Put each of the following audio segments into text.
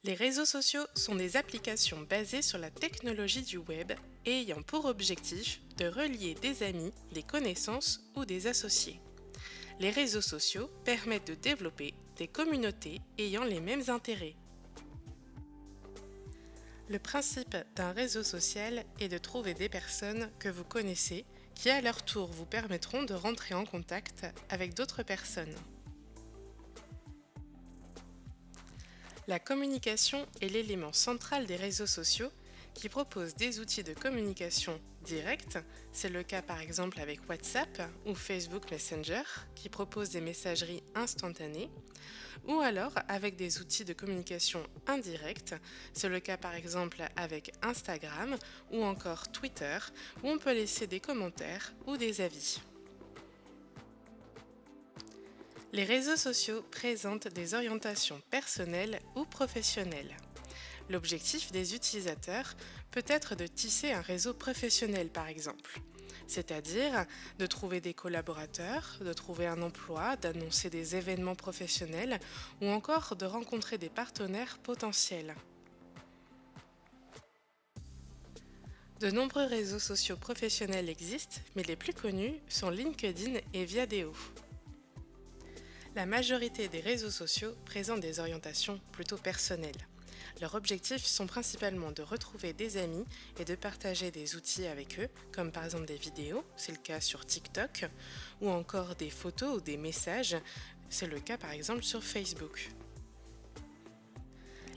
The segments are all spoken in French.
Les réseaux sociaux sont des applications basées sur la technologie du web et ayant pour objectif de relier des amis, des connaissances ou des associés. Les réseaux sociaux permettent de développer des communautés ayant les mêmes intérêts. Le principe d'un réseau social est de trouver des personnes que vous connaissez qui à leur tour vous permettront de rentrer en contact avec d'autres personnes. La communication est l'élément central des réseaux sociaux qui proposent des outils de communication directe. C'est le cas par exemple avec WhatsApp ou Facebook Messenger qui proposent des messageries instantanées, ou alors avec des outils de communication indirecte. C'est le cas par exemple avec Instagram ou encore Twitter où on peut laisser des commentaires ou des avis. Les réseaux sociaux présentent des orientations personnelles ou professionnelles. L'objectif des utilisateurs peut être de tisser un réseau professionnel par exemple, c'est-à-dire de trouver des collaborateurs, de trouver un emploi, d'annoncer des événements professionnels ou encore de rencontrer des partenaires potentiels. De nombreux réseaux sociaux professionnels existent, mais les plus connus sont LinkedIn et Viadeo. La majorité des réseaux sociaux présentent des orientations plutôt personnelles. Leurs objectifs sont principalement de retrouver des amis et de partager des outils avec eux, comme par exemple des vidéos, c'est le cas sur TikTok, ou encore des photos ou des messages, c'est le cas par exemple sur Facebook.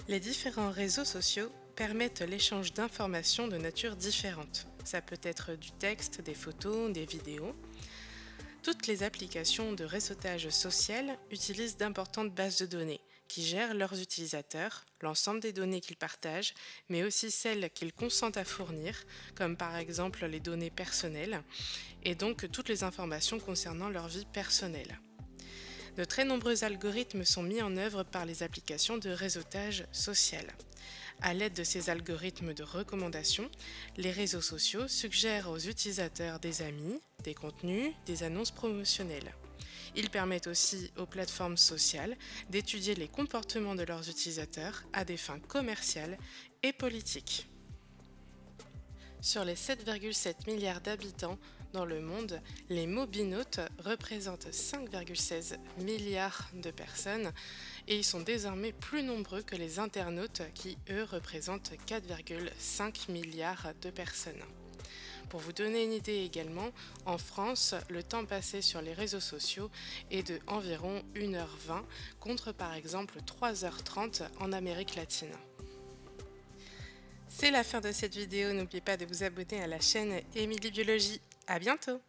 Les différents réseaux sociaux permettent l'échange d'informations de nature différente. Ça peut être du texte, des photos, des vidéos. Toutes les applications de réseautage social utilisent d'importantes bases de données qui gèrent leurs utilisateurs, l'ensemble des données qu'ils partagent, mais aussi celles qu'ils consentent à fournir, comme par exemple les données personnelles, et donc toutes les informations concernant leur vie personnelle. De très nombreux algorithmes sont mis en œuvre par les applications de réseautage social. À l'aide de ces algorithmes de recommandation, les réseaux sociaux suggèrent aux utilisateurs des amis, des contenus, des annonces promotionnelles. Ils permettent aussi aux plateformes sociales d'étudier les comportements de leurs utilisateurs à des fins commerciales et politiques. Sur les 7,7 milliards d'habitants dans le monde, les mobinautes représentent 5,16 milliards de personnes et ils sont désormais plus nombreux que les internautes qui, eux, représentent 4,5 milliards de personnes. Pour vous donner une idée également, en France, le temps passé sur les réseaux sociaux est de environ 1h20 contre par exemple 3h30 en Amérique latine. C'est la fin de cette vidéo, n'oubliez pas de vous abonner à la chaîne Émilie Biologie. À bientôt!